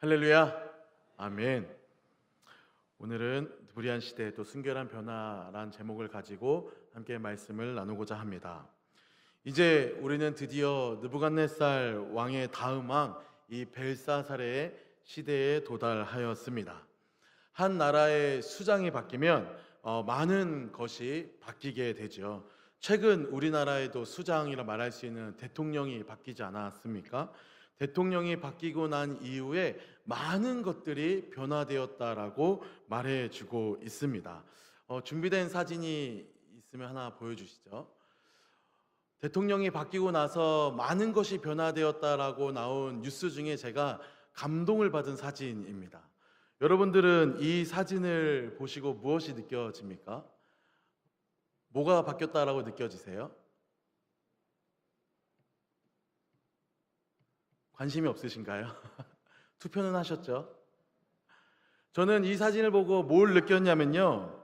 할렐루야, 아멘. 오늘은 불의한 시대에 또 순결한 변화란 제목을 가지고 함께 말씀을 나누고자 합니다. 이제 우리는 드디어 느부갓네살 왕의 다음 왕 이 벨사살의 시대에 도달하였습니다. 한 나라의 수장이 바뀌면 많은 것이 바뀌게 되죠. 최근 우리나라에도 수장이라 말할 수 있는 대통령이 바뀌지 않았습니까? 대통령이 바뀌고 난 이후에 많은 것들이 변화되었다라고 말해주고 있습니다. 준비된 사진이 있으면 하나 보여주시죠. 대통령이 바뀌고 나서 많은 것이 변화되었다라고 나온 뉴스 중에 제가 감동을 받은 사진입니다. 여러분들은 이 사진을 보시고 무엇이 느껴집니까? 뭐가 바뀌었다라고 느껴지세요? 관심이 없으신가요? 투표는 하셨죠? 저는 이 사진을 보고 뭘 느꼈냐면요.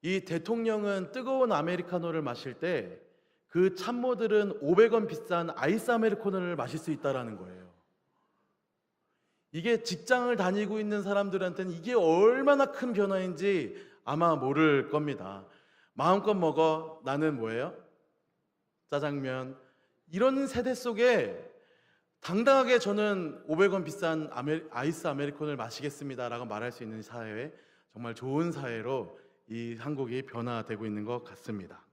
이 대통령은 뜨거운 아메리카노를 마실 때 그 참모들은 500원 비싼 아이스 아메리카노를 마실 수 있다라는 거예요. 이게 직장을 다니고 있는 사람들한테는 이게 얼마나 큰 변화인지 아마 모를 겁니다. 마음껏 먹어. 나는 뭐예요? 짜장면. 이런 세대 속에 당당하게 저는 500원 비싼 아이스 아메리카노를 마시겠습니다라고 말할 수 있는 사회, 정말 좋은 사회로 이 한국이 변화되고 있는 것 같습니다.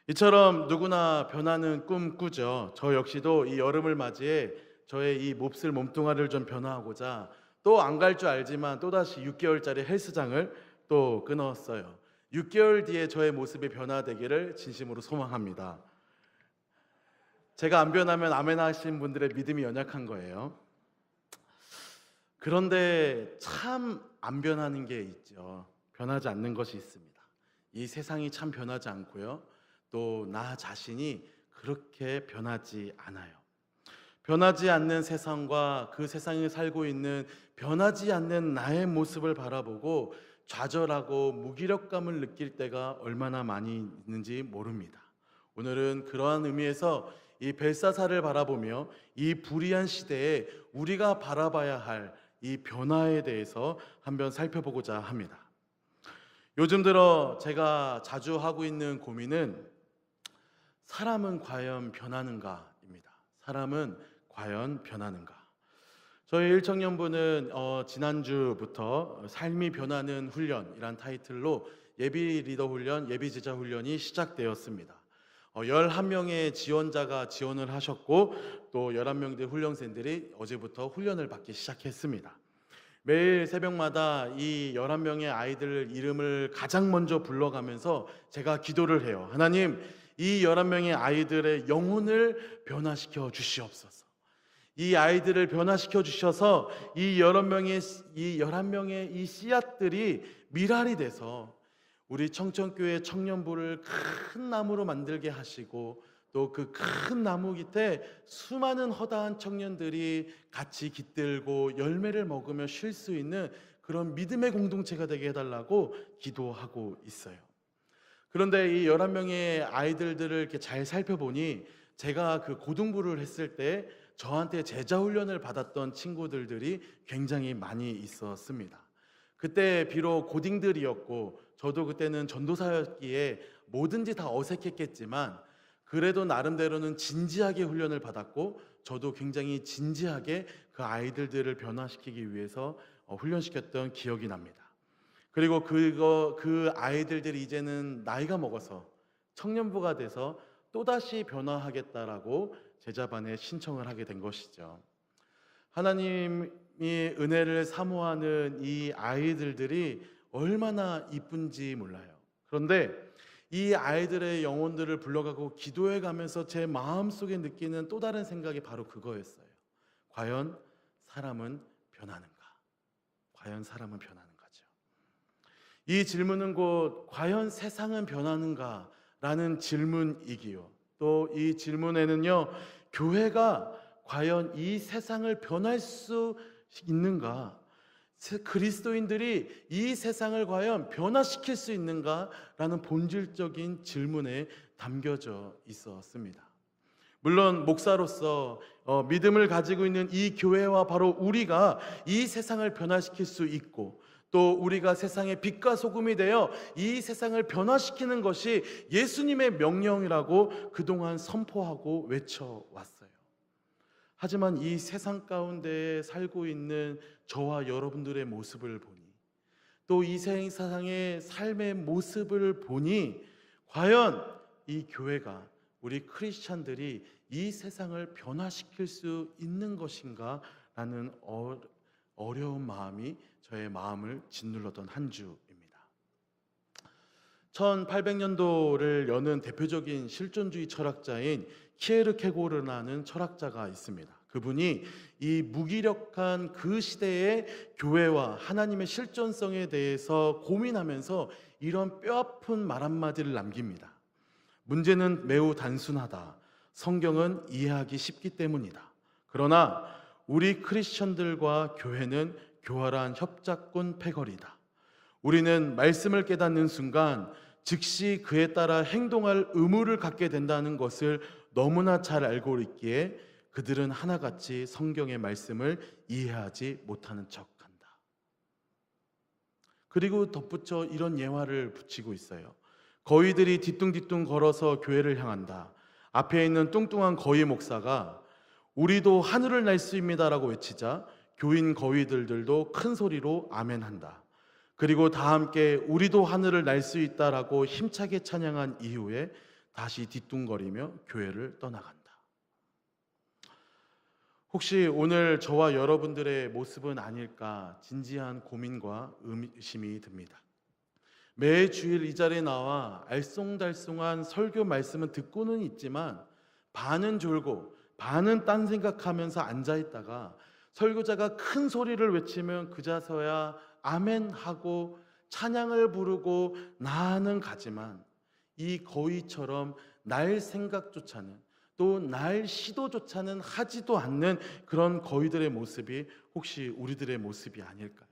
이처럼 누구나 변하는 꿈 꾸죠. 저 역시도 이 여름을 맞이해 저의 이 몹쓸 몸뚱아리를 좀 변화하고자 또 안 갈 줄 알지만 또다시 6개월짜리 헬스장을 또 끊었어요. 6개월 뒤에 저의 모습이 변화되기를 진심으로 소망합니다. 제가 안 변하면 아멘 하신 분들의 믿음이 연약한 거예요. 그런데 참 안 변하는 게 있죠. 변하지 않는 것이 있습니다. 이 세상이 참 변하지 않고요. 또 나 자신이 그렇게 변하지 않아요. 변하지 않는 세상과 그 세상에 살고 있는 변하지 않는 나의 모습을 바라보고 좌절하고 무기력감을 느낄 때가 얼마나 많이 있는지 모릅니다. 오늘은 그러한 의미에서 이 벨사살을 바라보며 이 불의한 시대에 우리가 바라봐야 할 이 변화에 대해서 한번 살펴보고자 합니다. 요즘 들어 제가 자주 하고 있는 고민은 사람은 과연 변하는가입니다. 사람은 과연 변하는가? 저희 일청년부는 지난주부터 삶이 변하는 훈련이란 타이틀로 예비 리더 훈련, 예비 제자 훈련이 시작되었습니다. 11명의 지원자가 지원을 하셨고 또 11명의 훈련생들이 어제부터 훈련을 받기 시작했습니다. 매일 새벽마다 이 11명의 아이들 이름을 가장 먼저 불러가면서 제가 기도를 해요. 하나님, 이 11명의 아이들의 영혼을 변화시켜 주시옵소서. 이 아이들을 변화시켜 주셔서 이 11명의 이 씨앗들이 밀알이 돼서 우리 청천교회 청년부를 큰 나무로 만들게 하시고 또 그 큰 나무 밑에 수많은 허다한 청년들이 같이 깃들고 열매를 먹으며 쉴 수 있는 그런 믿음의 공동체가 되게 해달라고 기도하고 있어요. 그런데 이 11명의 아이들들을 이렇게 잘 살펴보니 제가 그 고등부를 했을 때 저한테 제자 훈련을 받았던 친구들이 굉장히 많이 있었습니다. 그때 비록 고딩들이었고 저도 그때는 전도사였기에 뭐든지 다 어색했겠지만 그래도 나름대로는 진지하게 훈련을 받았고 저도 굉장히 진지하게 그 아이들들을 변화시키기 위해서 훈련시켰던 기억이 납니다. 그리고 그 아이들들이 이제는 나이가 먹어서 청년부가 돼서 또다시 변화하겠다라고 제자반에 신청을 하게 된 것이죠. 하나님이 은혜를 사모하는 이 아이들들이 얼마나 이쁜지 몰라요. 그런데 이 아이들의 영혼들을 불러가고 기도해 가면서 제 마음속에 느끼는 또 다른 생각이 바로 그거였어요. 과연 사람은 변하는가? 과연 사람은 변하는가죠. 이 질문은 곧 과연 세상은 변하는가? 라는 질문이기요. 또 이 질문에는요, 교회가 과연 이 세상을 변할 수 있는가? 그리스도인들이 이 세상을 과연 변화시킬 수 있는가라는 본질적인 질문에 담겨져 있었습니다. 물론 목사로서 믿음을 가지고 있는 이 교회와 바로 우리가 이 세상을 변화시킬 수 있고, 또 우리가 세상의 빛과 소금이 되어 이 세상을 변화시키는 것이 예수님의 명령이라고 그동안 선포하고 외쳐왔어요. 하지만 이 세상 가운데 살고 있는 저와 여러분들의 모습을 보니, 또 이 세상의 삶의 모습을 보니, 과연 이 교회가, 우리 크리스찬들이 이 세상을 변화시킬 수 있는 것인가 라는 어려운 마음이 저의 마음을 짓눌렀던 한 주입니다. 1800년도를 여는 대표적인 실존주의 철학자인 키에르케고르라는 철학자가 있습니다. 그분이 이 무기력한 그 시대의 교회와 하나님의 실존성에 대해서 고민하면서 이런 뼈아픈 말 한마디를 남깁니다. 문제는 매우 단순하다. 성경은 이해하기 쉽기 때문이다. 그러나 우리 크리스천들과 교회는 교활한 협작꾼 패거리다. 우리는 말씀을 깨닫는 순간 즉시 그에 따라 행동할 의무를 갖게 된다는 것을 너무나 잘 알고 있기에 그들은 하나같이 성경의 말씀을 이해하지 못하는 척한다. 그리고 덧붙여 이런 예화를 붙이고 있어요. 거위들이 뒤뚱뒤뚱 걸어서 교회를 향한다. 앞에 있는 뚱뚱한 거위 목사가 우리도 하늘을 날 수 있습니다라고 외치자 교인 거위들도 큰 소리로 아멘한다. 그리고 다 함께 우리도 하늘을 날 수 있다라고 힘차게 찬양한 이후에 다시 뒤뚱거리며 교회를 떠나간다. 혹시 오늘 저와 여러분들의 모습은 아닐까 진지한 고민과 의심이 듭니다. 매 주일 이 자리에 나와 알쏭달쏭한 설교 말씀은 듣고는 있지만 반은 졸고 반은 딴 생각하면서 앉아있다가 설교자가 큰 소리를 외치면 그자서야 아멘 하고 찬양을 부르고 나아는 가지만 이 거위처럼 날 생각조차는, 또 날 시도조차는 하지도 않는 그런 거위들의 모습이 혹시 우리들의 모습이 아닐까요?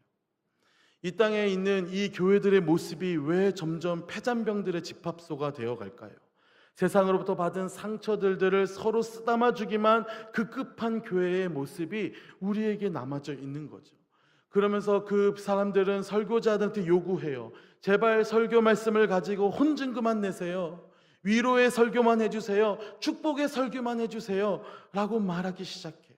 이 땅에 있는 이 교회들의 모습이 왜 점점 폐잔병들의 집합소가 되어갈까요? 세상으로부터 받은 상처들을 서로 쓰다마 주기만 급급한 교회의 모습이 우리에게 남아져 있는 거죠. 그러면서 그 사람들은 설교자들한테 요구해요. 제발 설교 말씀을 가지고 혼증그만 내세요. 위로의 설교만 해주세요. 축복의 설교만 해주세요 라고 말하기 시작해요.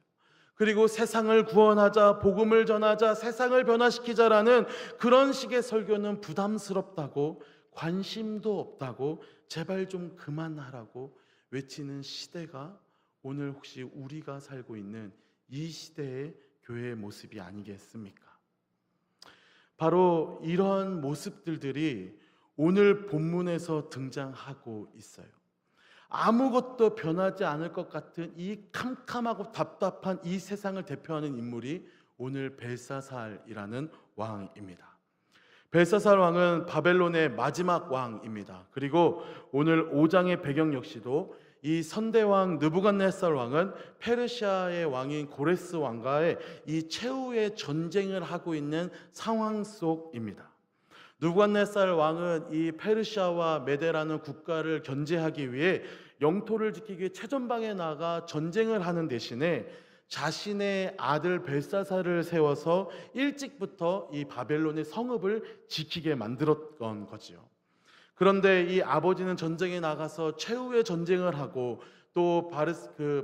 그리고 세상을 구원하자, 복음을 전하자, 세상을 변화시키자라는 그런 식의 설교는 부담스럽다고, 관심도 없다고, 제발 좀 그만하라고 외치는 시대가 오늘 혹시 우리가 살고 있는 이 시대의 교회의 모습이 아니겠습니까? 바로 이러한 모습들이 오늘 본문에서 등장하고 있어요. 아무것도 변하지 않을 것 같은 이 캄캄하고 답답한 이 세상을 대표하는 인물이 오늘 벨사살이라는 왕입니다. 벨사살 왕은 바벨론의 마지막 왕입니다. 그리고 오늘 5장의 배경 역시도 이 선대왕 느부갓네살 왕은 페르시아의 왕인 고레스 왕과의 이 최후의 전쟁을 하고 있는 상황 속입니다. 느부갓네살 왕은 이 페르시아와 메데라는 국가를 견제하기 위해 영토를 지키기 위해 최전방에 나가 전쟁을 하는 대신에 자신의 아들 벨사살을 세워서 일찍부터 이 바벨론의 성읍을 지키게 만들었던 거지요. 그런데 이 아버지는 전쟁에 나가서 최후의 전쟁을 하고 또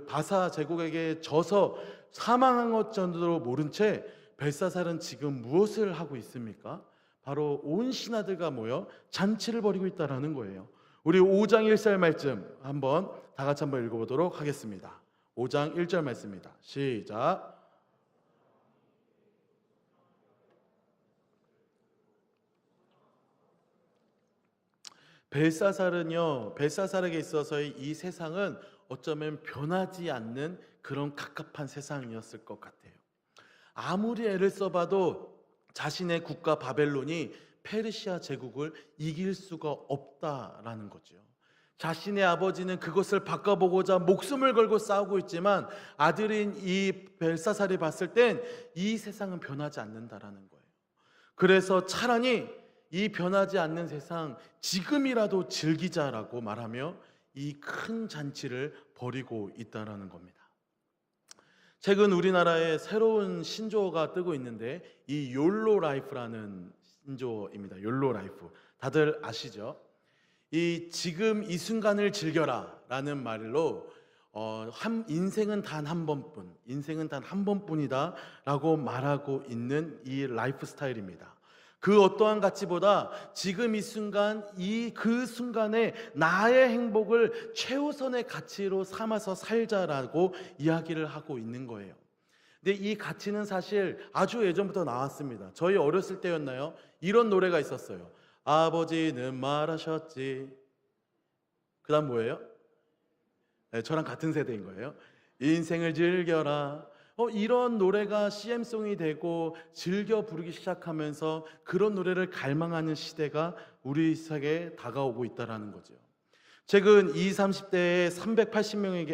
바사 제국에게 져서 사망한 것 정도로 모른 채 벨사살은 지금 무엇을 하고 있습니까? 바로 온 신하들과 모여 잔치를 벌이고 있다라는 거예요. 우리 5장 1절 말씀 다 같이 한번 읽어보도록 하겠습니다. 5장 1절 말씀입니다. 시작. 벨사살에게 있어서의 이 세상은 어쩌면 변하지 않는 그런 갑갑한 세상이었을 것 같아요. 아무리 애를 써봐도 자신의 국가 바벨론이 페르시아 제국을 이길 수가 없다라는 거죠. 자신의 아버지는 그것을 바꿔보고자 목숨을 걸고 싸우고 있지만 아들인 이 벨사살이 봤을 땐 이 세상은 변하지 않는다라는 거예요. 그래서 차라리 이 변하지 않는 세상 지금이라도 즐기자라고 말하며 이 큰 잔치를 벌이고 있다라는 겁니다. 최근 우리나라에 새로운 신조어가 뜨고 있는데 이 욜로 라이프라는 신조어입니다. 욜로 라이프. 다들 아시죠? 이 지금 이 순간을 즐겨라라는 말로 인생은 단 한 번뿐, 인생은 단 한 번뿐이다라고 말하고 있는 이 라이프 스타일입니다. 그 어떠한 가치보다 지금 이 순간, 그 순간에 나의 행복을 최우선의 가치로 삼아서 살자라고 이야기를 하고 있는 거예요. 근데 이 가치는 사실 아주 예전부터 나왔습니다. 저희 어렸을 때였나요? 이런 노래가 있었어요. 아버지는 말하셨지. 그 다음 뭐예요? 네, 저랑 같은 세대인 거예요. 인생을 즐겨라. 이런 노래가 CM송이 되고 즐겨 부르기 시작하면서 그런 노래를 갈망하는 시대가 우리 세계에 다가오고 있다는 거죠. 최근 20, 30대에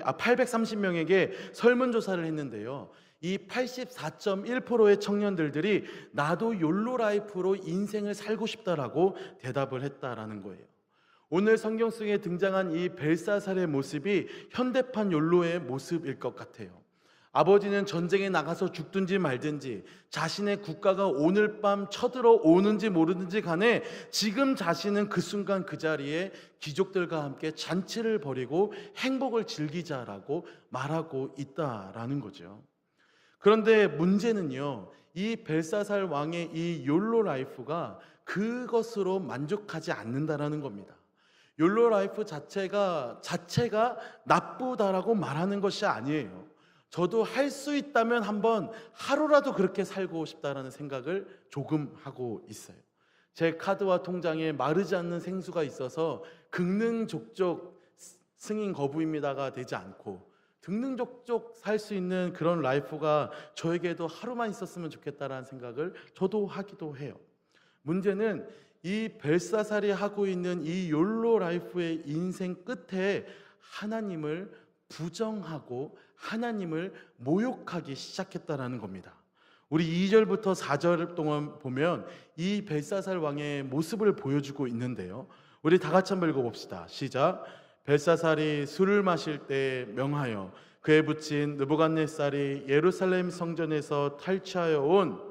830명에게 설문조사를 했는데요. 이 84.1%의 청년들이 나도 욜로 라이프로 인생을 살고 싶다라고 대답을 했다라는 거예요. 오늘 성경 속에 등장한 이 벨사살의 모습이 현대판 욜로의 모습일 것 같아요. 아버지는 전쟁에 나가서 죽든지 말든지 자신의 국가가 오늘 밤 쳐들어 오는지 모르든지 간에 지금 자신은 그 순간 그 자리에 귀족들과 함께 잔치를 벌이고 행복을 즐기자라고 말하고 있다라는 거죠. 그런데 문제는요, 이 벨사살 왕의 이 욜로 라이프가 그것으로 만족하지 않는다라는 겁니다. 욜로 라이프 자체가 나쁘다라고 말하는 것이 아니에요. 저도 할 수 있다면 한번 하루라도 그렇게 살고 싶다라는 생각을 조금 하고 있어요. 제 카드와 통장에 마르지 않는 생수가 있어서 긍능족족 승인 거부입니다가 되지 않고 등등족족 살 수 있는 그런 라이프가 저에게도 하루만 있었으면 좋겠다라는 생각을 저도 하기도 해요. 문제는 이 벨사살이 하고 있는 이 욜로 라이프의 인생 끝에 하나님을 부정하고 하나님을 모욕하기 시작했다라는 겁니다. 우리 2절부터 4절 동안 보면 이 벨사살 왕의 모습을 보여주고 있는데요. 우리 다 같이 한번 읽어봅시다. 시작. 벨사살이 술을 마실 때 명하여 그에 붙인 느부갓네살이 예루살렘 성전에서 탈취하여 온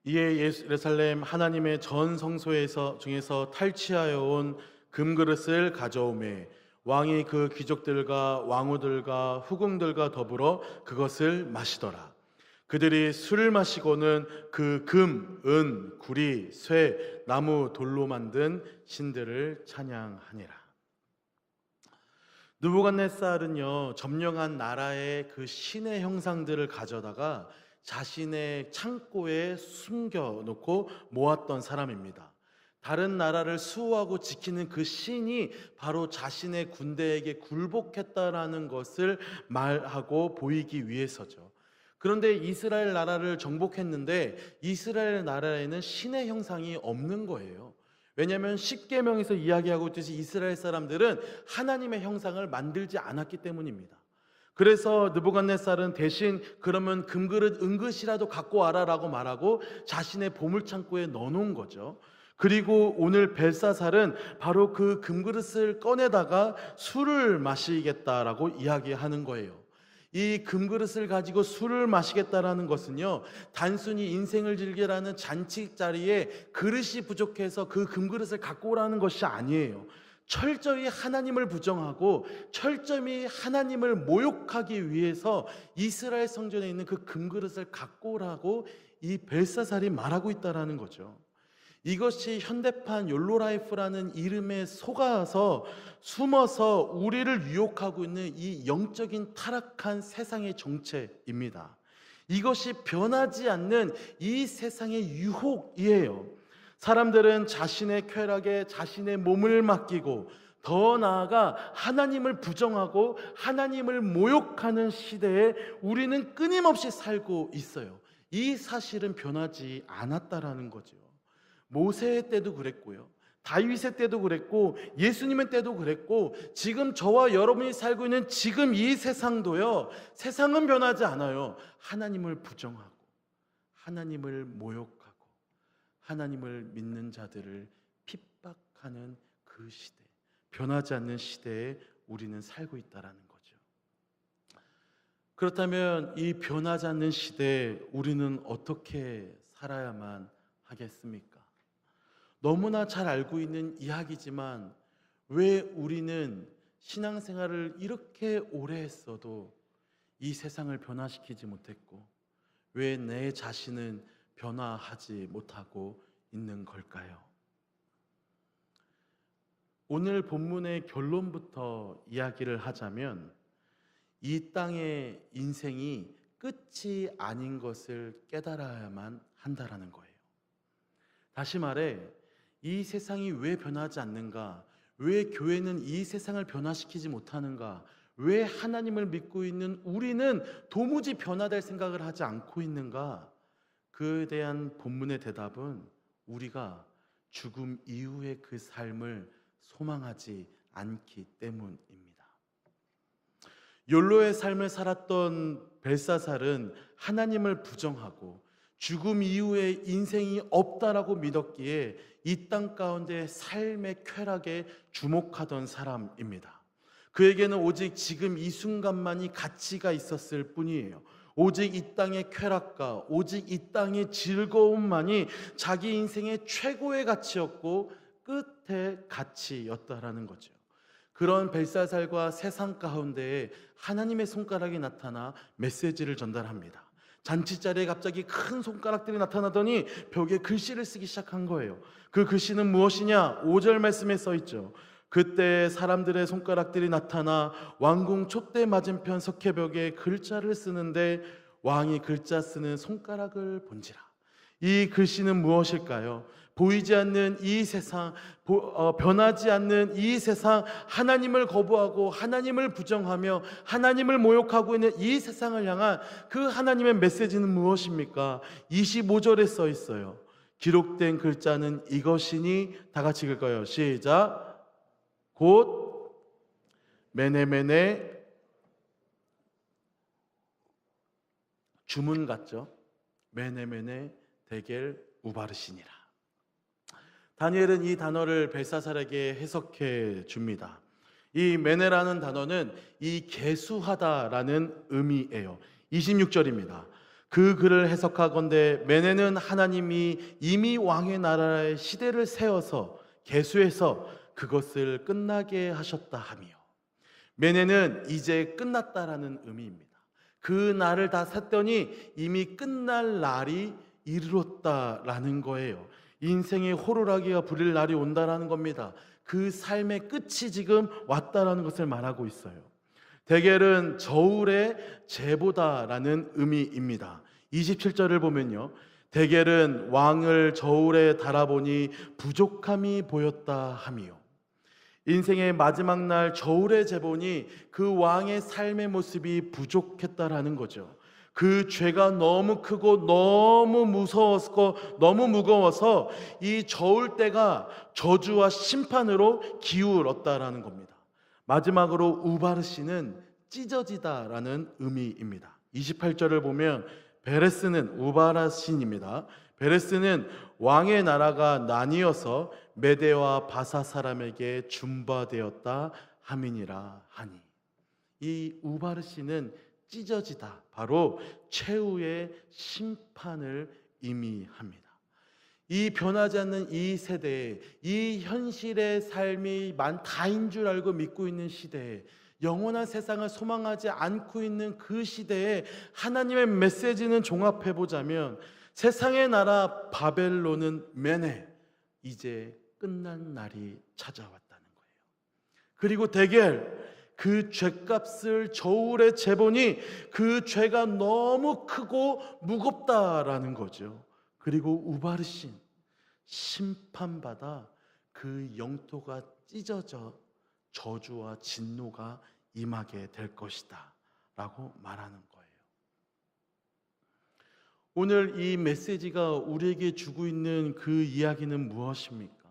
이에 예루살렘 하나님의 전 성소에서 중에서 탈취하여 온 금그릇을 가져오매 왕이 그 귀족들과 왕후들과 후궁들과 더불어 그것을 마시더라. 그들이 술을 마시고는 그 금, 은, 구리, 쇠, 나무, 돌로 만든 신들을 찬양하니라. 느부갓네살은요, 점령한 나라의 그 신의 형상들을 가져다가 자신의 창고에 숨겨놓고 모았던 사람입니다. 다른 나라를 수호하고 지키는 그 신이 바로 자신의 군대에게 굴복했다라는 것을 말하고 보이기 위해서죠. 그런데 이스라엘 나라를 정복했는데 이스라엘 나라에는 신의 형상이 없는 거예요. 왜냐하면 십계명에서 이야기하고 있듯이 이스라엘 사람들은 하나님의 형상을 만들지 않았기 때문입니다. 그래서 느부갓네살은 대신 그러면 금그릇 은긋이라도 갖고 와라라고 말하고 자신의 보물창고에 넣어놓은 거죠. 그리고 오늘 벨사살은 바로 그 금그릇을 꺼내다가 술을 마시겠다라고 이야기하는 거예요. 이 금그릇을 가지고 술을 마시겠다라는 것은요, 단순히 인생을 즐기라는 잔치 자리에 그릇이 부족해서 그 금그릇을 갖고 오라는 것이 아니에요. 철저히 하나님을 부정하고 철저히 하나님을 모욕하기 위해서 이스라엘 성전에 있는 그 금그릇을 갖고 오라고 이 벨사살이 말하고 있다는 거죠. 이것이 현대판 욜로 라이프라는 이름에 속아서 숨어서 우리를 유혹하고 있는 이 영적인 타락한 세상의 정체입니다. 이것이 변하지 않는 이 세상의 유혹이에요. 사람들은 자신의 쾌락에 자신의 몸을 맡기고 더 나아가 하나님을 부정하고 하나님을 모욕하는 시대에 우리는 끊임없이 살고 있어요. 이 사실은 변하지 않았다라는 거죠. 모세 때도 그랬고요, 다윗의 때도 그랬고, 예수님의 때도 그랬고, 지금 저와 여러분이 살고 있는 지금 이 세상도요, 세상은 변하지 않아요. 하나님을 부정하고 하나님을 모욕하고 하나님을 믿는 자들을 핍박하는 그 시대, 변하지 않는 시대에 우리는 살고 있다라는 거죠. 그렇다면 이 변하지 않는 시대에 우리는 어떻게 살아야만 하겠습니까? 너무나 잘 알고 있는 이야기지만 왜 우리는 신앙생활을 이렇게 오래 했어도 이 세상을 변화시키지 못했고 왜 내 자신은 변화하지 못하고 있는 걸까요? 오늘 본문의 결론부터 이야기를 하자면 이 땅의 인생이 끝이 아닌 것을 깨달아야만 한다라는 거예요. 다시 말해 이 세상이 왜 변하지 않는가? 왜 교회는 이 세상을 변화시키지 못하는가? 왜 하나님을 믿고 있는 우리는 도무지 변화될 생각을 하지 않고 있는가? 그에 대한 본문의 대답은 우리가 죽음 이후의 그 삶을 소망하지 않기 때문입니다. 욜로의 삶을 살았던 벨사살은 하나님을 부정하고 죽음 이후에 인생이 없다라고 믿었기에 이 땅 가운데 삶의 쾌락에 주목하던 사람입니다. 그에게는 오직 지금 이 순간만이 가치가 있었을 뿐이에요. 오직 이 땅의 쾌락과 오직 이 땅의 즐거움만이 자기 인생의 최고의 가치였고 끝의 가치였다라는 거죠. 그런 벨사살과 세상 가운데에 하나님의 손가락이 나타나 메시지를 전달합니다. 잔치자리에 갑자기 큰 손가락들이 나타나더니 벽에 글씨를 쓰기 시작한 거예요. 그 글씨는 무엇이냐? 5절 말씀에 써 있죠. 그때 사람들의 손가락들이 나타나 왕궁 촛대 맞은편 석회벽에 글자를 쓰는데 왕이 글자 쓰는 손가락을 본지라. 이 글씨는 무엇일까요? 보이지 않는 이 세상, 변하지 않는 이 세상, 하나님을 거부하고 하나님을 부정하며 하나님을 모욕하고 있는 이 세상을 향한 그 하나님의 메시지는 무엇입니까? 25절에 써 있어요. 기록된 글자는 이것이니, 다 같이 읽을까요? 시작. 곧 메네메네, 주문 같죠? 메네메네 데겔 우바르시니라. 다니엘은 이 단어를 벨사살에게 해석해 줍니다. 이 메네라는 단어는 이 계수하다라는 의미예요. 26절입니다. 그 글을 해석하건대 메네는 하나님이 이미 왕의 나라의 시대를 세워서 계수해서 그것을 끝나게 하셨다 하며, 메네는 이제 끝났다라는 의미입니다. 그 날을 다 샜더니 이미 끝날 날이 이르렀다라는 거예요. 인생의 호루라기가 부릴 날이 온다라는 겁니다. 그 삶의 끝이 지금 왔다라는 것을 말하고 있어요. 데겔은 저울의 재보다라는 의미입니다. 27절을 보면요, 데겔은 왕을 저울에 달아보니 부족함이 보였다 하며, 인생의 마지막 날 저울에 재보니 그 왕의 삶의 모습이 부족했다라는 거죠. 그 죄가 너무 크고 너무 무거워서 이 저울대가 저주와 심판으로 기울었다라는 겁니다. 마지막으로 우바르시는 찢어지다라는 의미입니다. 28절을 보면 베레스는 우바르신입니다. 베레스는 왕의 나라가 나뉘어서 메대와 바사 사람에게 준바되었다 함이니라 하니, 이 우바르시는 찢어지다, 바로 최후의 심판을 의미합니다. 이 변하지 않는 이 세대에, 이 현실의 삶이 다인 줄 알고 믿고 있는 시대에, 영원한 세상을 소망하지 않고 있는 그 시대에 하나님의 메시지는 종합해보자면, 세상의 나라 바벨론은 메네, 이제 끝난 날이 찾아왔다는 거예요. 그리고 데겔, 그 죄값을 저울에 재보니 그 죄가 너무 크고 무겁다라는 거죠. 그리고 우바르신, 심판받아 그 영토가 찢어져 저주와 진노가 임하게 될 것이다 라고 말하는 거예요. 오늘 이 메시지가 우리에게 주고 있는 그 이야기는 무엇입니까?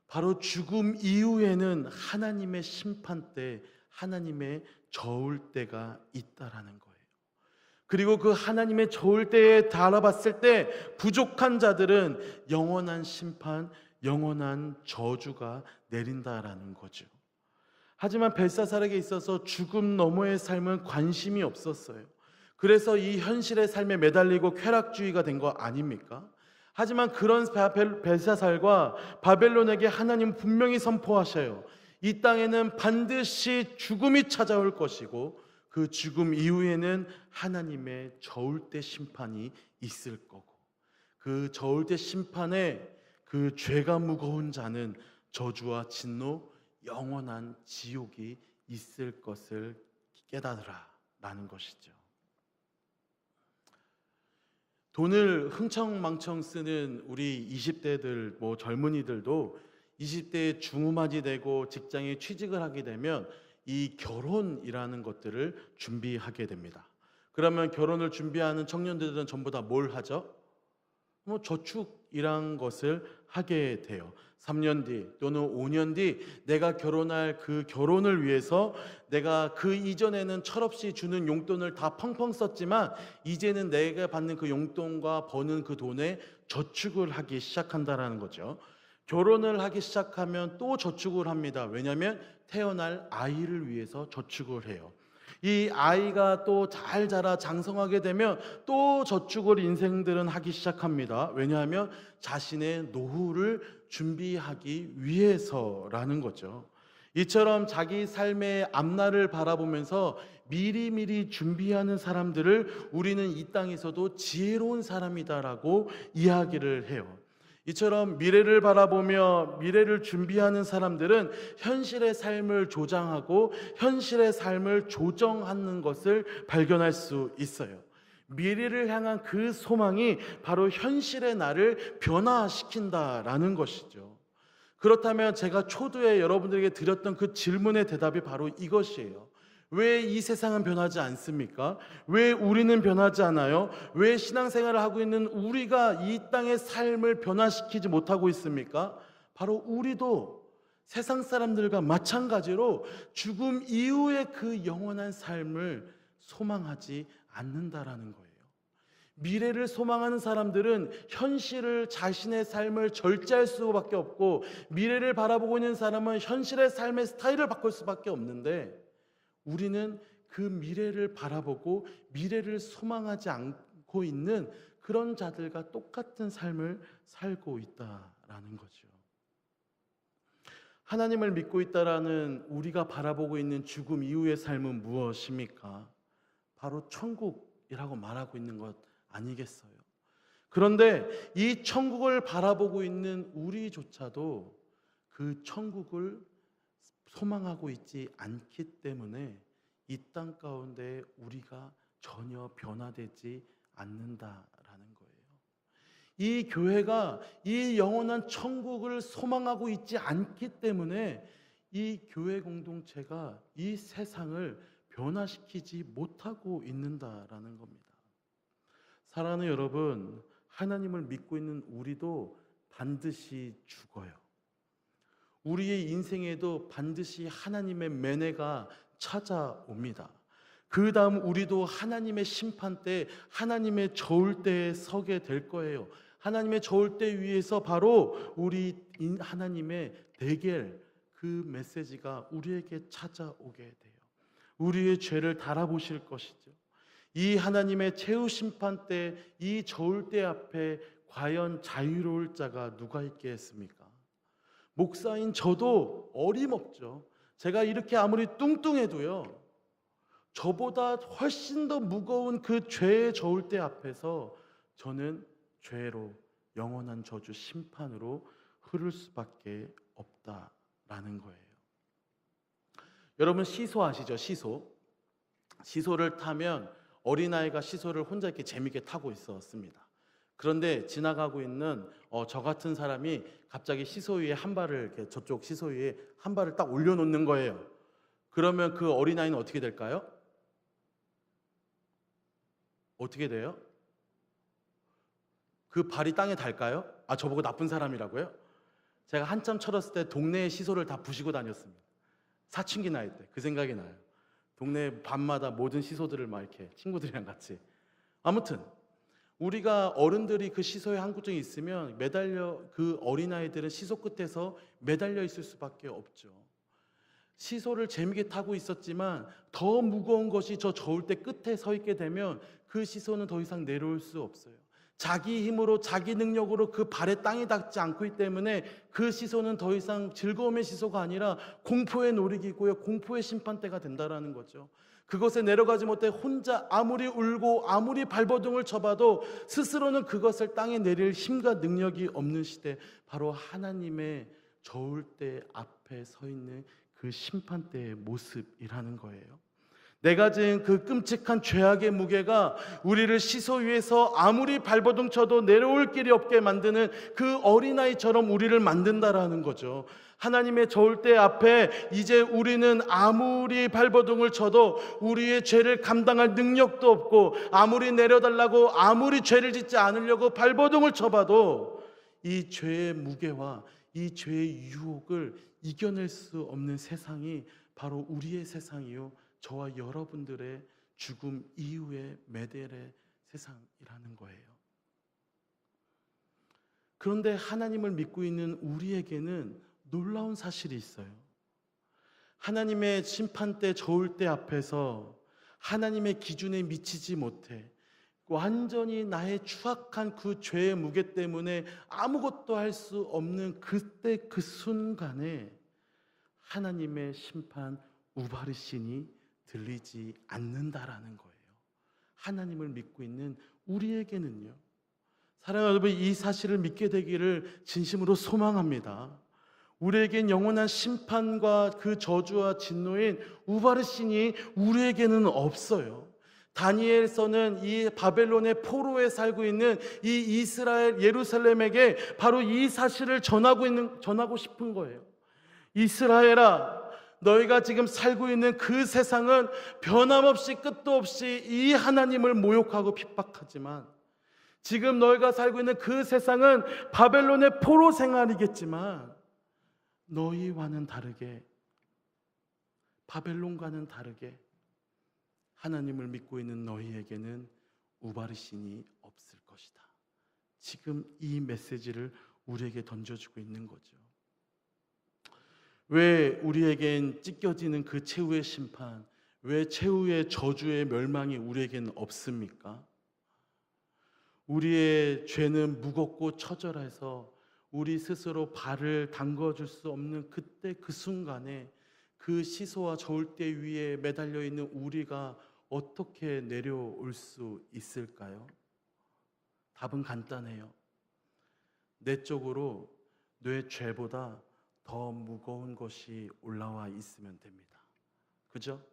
바로 죽음 이후에는 하나님의 심판 때, 하나님의 저울 때가 있다라는 거예요. 그리고 그 하나님의 좋을 때에 달아봤을 때 부족한 자들은 영원한 심판, 영원한 저주가 내린다라는 거죠. 하지만 벨사살에게 있어서 죽음 너머의 삶은 관심이 없었어요. 그래서 이 현실의 삶에 매달리고 쾌락주의가 된 거 아닙니까? 하지만 그런 벨사살과 바벨론에게 하나님 분명히 선포하셔요. 이 땅에는 반드시 죽음이 찾아올 것이고 그 죽음 이후에는 하나님의 저울 때 심판이 있을 거고, 그 저울 때 심판에 그 죄가 무거운 자는 저주와 진노, 영원한 지옥이 있을 것을 깨달으라 라는 것이죠. 돈을 흥청망청 쓰는 우리 20대들, 젊은이들도 20대에 중후마지 되고 직장에 취직을 하게 되면 이 결혼이라는 것들을 준비하게 됩니다. 그러면 결혼을 준비하는 청년들은 전부 다 뭘 하죠? 저축이란 것을 하게 돼요. 3년 뒤 또는 5년 뒤 내가 결혼할 그 결혼을 위해서 내가 그 이전에는 철없이 주는 용돈을 다 펑펑 썼지만 이제는 내가 받는 그 용돈과 버는 그 돈에 저축을 하기 시작한다라는 거죠. 결혼을 하기 시작하면 또 저축을 합니다. 왜냐하면 태어날 아이를 위해서 저축을 해요. 이 아이가 또 잘 자라 장성하게 되면 또 저축을 인생들은 하기 시작합니다. 왜냐하면 자신의 노후를 준비하기 위해서라는 거죠. 이처럼 자기 삶의 앞날을 바라보면서 미리미리 준비하는 사람들을 우리는 이 땅에서도 지혜로운 사람이다라고 이야기를 해요. 이처럼 미래를 바라보며 미래를 준비하는 사람들은 현실의 삶을 조장하고 현실의 삶을 조정하는 것을 발견할 수 있어요. 미래를 향한 그 소망이 바로 현실의 나를 변화시킨다라는 것이죠. 그렇다면 제가 초두에 여러분들에게 드렸던 그 질문의 대답이 바로 이것이에요. 왜 이 세상은 변하지 않습니까? 왜 우리는 변하지 않아요? 왜 신앙생활을 하고 있는 우리가 이 땅의 삶을 변화시키지 못하고 있습니까? 바로 우리도 세상 사람들과 마찬가지로 죽음 이후의 그 영원한 삶을 소망하지 않는다라는 거예요. 미래를 소망하는 사람들은 현실을 자신의 삶을 절제할 수밖에 없고, 미래를 바라보고 있는 사람은 현실의 삶의 스타일을 바꿀 수밖에 없는데, 우리는 그 미래를 바라보고 미래를 소망하지 않고 있는 그런 자들과 똑같은 삶을 살고 있다라는 거죠. 하나님을 믿고 있다라는 우리가 바라보고 있는 죽음 이후의 삶은 무엇입니까? 바로 천국이라고 말하고 있는 것 아니겠어요? 그런데 이 천국을 바라보고 있는 우리조차도 그 천국을 소망하고 있지 않기 때문에 이 땅 가운데 우리가 전혀 변화되지 않는다라는 거예요. 이 교회가 이 영원한 천국을 소망하고 있지 않기 때문에 이 교회 공동체가 이 세상을 변화시키지 못하고 있는다라는 겁니다. 사랑하는 여러분, 하나님을 믿고 있는 우리도 반드시 죽어요. 우리의 인생에도 반드시 하나님의 매내가 찾아옵니다. 그 다음 우리도 하나님의 심판 때, 하나님의 저울 때에 서게 될 거예요. 하나님의 저울 때 위에서 바로 우리 하나님의 대결, 그 메시지가 우리에게 찾아오게 돼요. 우리의 죄를 달아보실 것이죠. 이 하나님의 최후 심판 때, 이 저울 때 앞에 과연 자유로울 자가 누가 있겠습니까? 목사인 저도 어림없죠. 제가 이렇게 아무리 뚱뚱해도요, 저보다 훨씬 더 무거운 그 죄의 저울 때 앞에서 저는 죄로 영원한 저주 심판으로 흐를 수밖에 없다라는 거예요. 여러분 시소 아시죠? 시소를 타면 어린아이가 시소를 혼자 이렇게 재밌게 타고 있었습니다. 그런데 지나가고 있는 저 같은 사람이 갑자기 시소 위에 한 발을 이렇게 저쪽 시소 위에 한 발을 딱 올려놓는 거예요. 그러면 그 어린아이는 어떻게 될까요? 어떻게 돼요? 그 발이 땅에 닿을까요? 저보고 나쁜 사람이라고요? 제가 한참 철었을 때 동네의 시소를 다 부시고 다녔습니다. 사춘기 나이 때 그 생각이 나요. 동네 밤마다 모든 시소들을 막 이렇게 친구들이랑 같이 아무튼 우리가 어른들이 그 시소에 한구정이 있으면 그 어린아이들은 시소 끝에서 매달려 있을 수밖에 없죠. 시소를 재미있게 타고 있었지만 더 무거운 것이 저 저울대 끝에 서 있게 되면 그 시소는 더 이상 내려올 수 없어요. 자기 힘으로 자기 능력으로 그 발에 땅이 닿지 않기 때문에 그 시소는 더 이상 즐거움의 시소가 아니라 공포의 놀이기고요, 공포의 심판대가 된다라는 거죠. 그것에 내려가지 못해 혼자 아무리 울고 아무리 발버둥을 쳐봐도 스스로는 그것을 땅에 내릴 힘과 능력이 없는 시대, 바로 하나님의 저울대 앞에 서 있는 그 심판대의 모습이라는 거예요. 내가 지은 그 끔찍한 죄악의 무게가 우리를 시소 위에서 아무리 발버둥 쳐도 내려올 길이 없게 만드는 그 어린아이처럼 우리를 만든다라는 거죠. 하나님의 저울대 앞에 이제 우리는 아무리 발버둥을 쳐도 우리의 죄를 감당할 능력도 없고, 아무리 내려달라고 아무리 죄를 짓지 않으려고 발버둥을 쳐봐도 이 죄의 무게와 이 죄의 유혹을 이겨낼 수 없는 세상이 바로 우리의 세상이요, 저와 여러분들의 죽음 이후의 메델의 세상이라는 거예요. 그런데 하나님을 믿고 있는 우리에게는 놀라운 사실이 있어요. 하나님의 심판대 저울대 앞에서 하나님의 기준에 미치지 못해 완전히 나의 추악한 그 죄의 무게 때문에 아무것도 할 수 없는 그때 그 순간에 하나님의 심판 우바르신이 들리지 않는다라는 거예요. 하나님을 믿고 있는 우리에게는요. 사랑하는 여러분, 이 사실을 믿게 되기를 진심으로 소망합니다. 우리에겐 영원한 심판과 그 저주와 진노인 우바르신이 우리에게는 없어요. 다니엘서는 이 바벨론의 포로에 살고 있는 이 이스라엘 예루살렘에게 바로 이 사실을 전하고 싶은 거예요. 이스라엘아, 너희가 지금 살고 있는 그 세상은 변함없이 끝도 없이 이 하나님을 모욕하고 핍박하지만, 지금 너희가 살고 있는 그 세상은 바벨론의 포로 생활이겠지만 너희와는 다르게, 바벨론과는 다르게 하나님을 믿고 있는 너희에게는 우바르신이 없을 것이다. 지금 이 메시지를 우리에게 던져주고 있는 거죠. 왜 우리에겐 찢겨지는 그 최후의 심판, 왜 최후의 저주의 멸망이 우리에겐 없습니까? 우리의 죄는 무겁고 처절해서 우리 스스로 발을 담궈줄 수 없는 그때 그 순간에 그 시소와 저울대 위에 매달려 있는 우리가 어떻게 내려올 수 있을까요? 답은 간단해요. 내 쪽으로 내 죄보다 더 무거운 것이 올라와 있으면 됩니다. 그죠?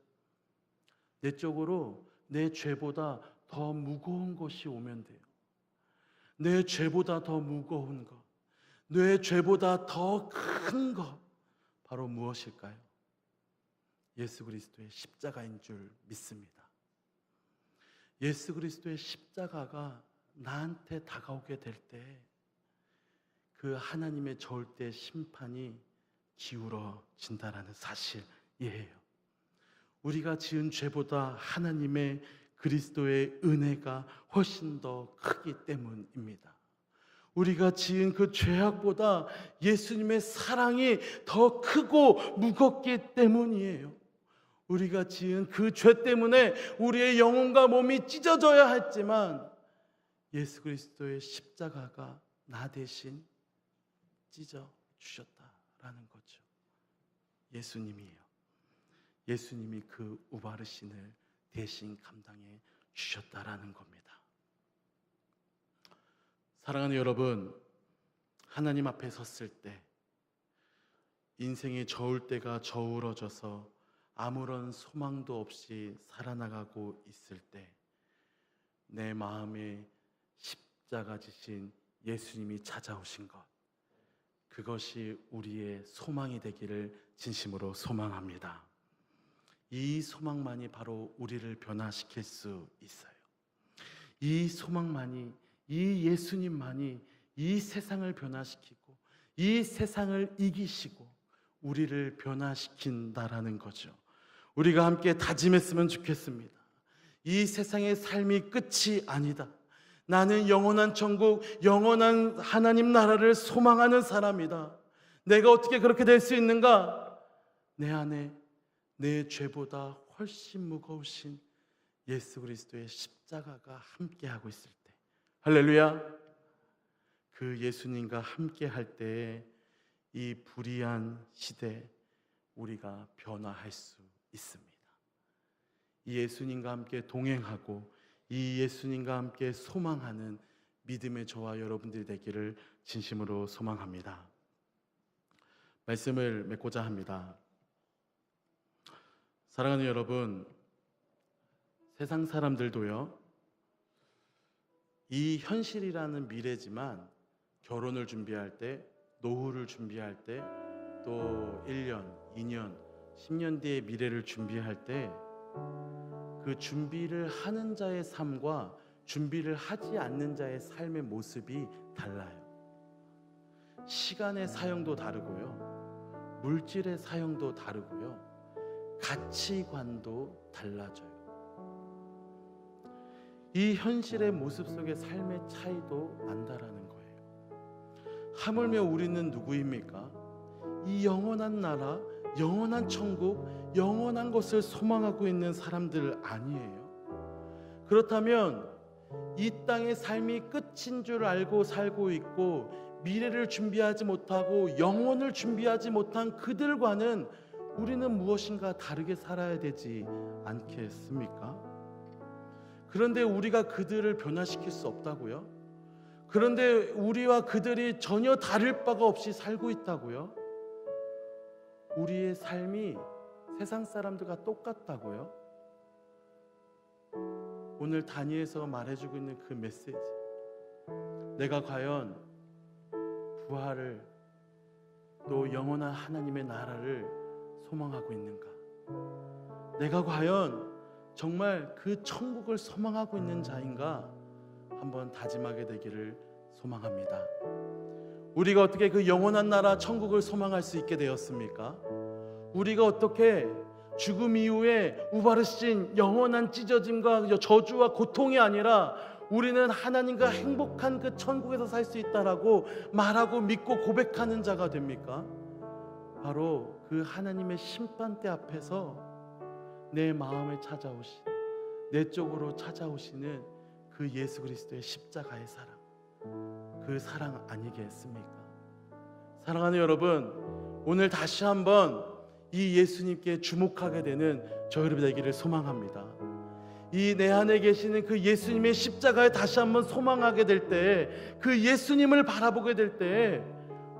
내 쪽으로 내 죄보다 더 무거운 것이 오면 돼요. 내 죄보다 더 무거운 것, 내 죄보다 더 큰 것, 바로 무엇일까요? 예수 그리스도의 십자가인 줄 믿습니다. 예수 그리스도의 십자가가 나한테 다가오게 될 때 그 하나님의 저울대 심판이 기울어진다라는 사실이에요. 우리가 지은 죄보다 하나님의 그리스도의 은혜가 훨씬 더 크기 때문입니다. 우리가 지은 그 죄악보다 예수님의 사랑이 더 크고 무겁기 때문이에요. 우리가 지은 그 죄 때문에 우리의 영혼과 몸이 찢어져야 했지만 예수 그리스도의 십자가가 나 대신 찢어 주셨다라는 거죠. 예수님이에요. 예수님이 그 우바르신을 대신 감당해 주셨다라는 겁니다. 사랑하는 여러분, 하나님 앞에 섰을 때 인생의 저울대가 저울어져서 아무런 소망도 없이 살아나가고 있을 때 내 마음에 십자가 지신 예수님이 찾아오신 것, 그것이 우리의 소망이 되기를 진심으로 소망합니다. 이 소망만이 바로 우리를 변화시킬 수 있어요. 이 소망만이, 이 예수님만이 이 세상을 변화시키고 이 세상을 이기시고 우리를 변화시킨다라는 거죠. 우리가 함께 다짐했으면 좋겠습니다. 이 세상의 삶이 끝이 아니다. 나는 영원한 천국, 영원한 하나님 나라를 소망하는 사람이다. 내가 어떻게 그렇게 될 수 있는가? 내 안에 내 죄보다 훨씬 무거우신 예수 그리스도의 십자가가 함께하고 있을 때, 할렐루야, 그 예수님과 함께할 때에 이 불의한 시대 우리가 변화할 수 있습니다. 이 예수님과 함께 동행하고 이 예수님과 함께 소망하는 믿음의 저와 여러분들이 되기를 진심으로 소망합니다. 말씀을 맺고자 합니다. 사랑하는 여러분, 세상 사람들도요, 이 현실이라는 미래지만 결혼을 준비할 때, 노후를 준비할 때, 또 1년, 2년, 10년 뒤의 미래를 준비할 때 그 준비를 하는 자의 삶과 준비를 하지 않는 자의 삶의 모습이 달라요. 시간의 사용도 다르고요, 물질의 사용도 다르고요, 가치관도 달라져요. 이 현실의 모습 속에 삶의 차이도 난다라는 거예요. 하물며 우리는 누구입니까? 이 영원한 나라, 영원한 천국, 영원한 것을 소망하고 있는 사람들 아니에요? 그렇다면 이 땅의 삶이 끝인 줄 알고 살고 있고 미래를 준비하지 못하고 영혼을 준비하지 못한 그들과는 우리는 무엇인가 다르게 살아야 되지 않겠습니까? 그런데 우리가 그들을 변화시킬 수 없다고요? 그런데 우리와 그들이 전혀 다를 바가 없이 살고 있다고요? 우리의 삶이 세상 사람들과 똑같다고요? 오늘 단위에서 말해주고 있는 그 메시지, 내가 과연 부활을, 또 영원한 하나님의 나라를 소망하고 있는가? 내가 과연 정말 그 천국을 소망하고 있는 자인가? 한번 다짐하게 되기를 소망합니다. 우리가 어떻게 그 영원한 나라 천국을 소망할 수 있게 되었습니까? 우리가 어떻게 죽음 이후에 우바르신 영원한 찢어짐과 저주와 고통이 아니라 우리는 하나님과 행복한 그 천국에서 살 수 있다라고 말하고 믿고 고백하는 자가 됩니까? 바로 그 하나님의 심판대 앞에서 내 마음에 찾아오신, 내 쪽으로 찾아오시는 그 예수 그리스도의 십자가의 사랑, 그 사랑 아니겠습니까? 사랑하는 여러분, 오늘 다시 한번 이 예수님께 주목하게 되는 저 여러분 되기를 소망합니다. 이 내 안에 계시는 그 예수님의 십자가에 다시 한번 소망하게 될 때, 그 예수님을 바라보게 될 때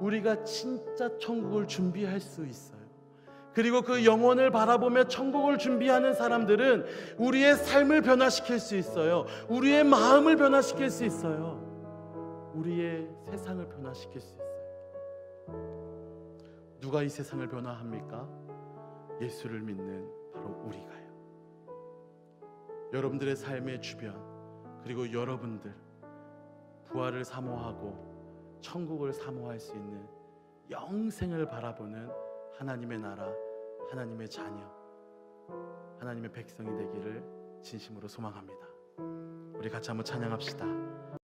우리가 진짜 천국을 준비할 수 있어요. 그리고 그 영혼을 바라보며 천국을 준비하는 사람들은 우리의 삶을 변화시킬 수 있어요. 우리의 마음을 변화시킬 수 있어요. 우리의 세상을 변화시킬 수 있어요. 누가 이 세상을 변화합니까? 예수를 믿는 바로 우리가요. 여러분들의 삶의 주변, 그리고 여러분들 부활을 사모하고 천국을 사모할 수 있는 영생을 바라보는 하나님의 나라, 하나님의 자녀, 하나님의 백성이 되기를 진심으로 소망합니다. 우리 같이 한번 찬양합시다.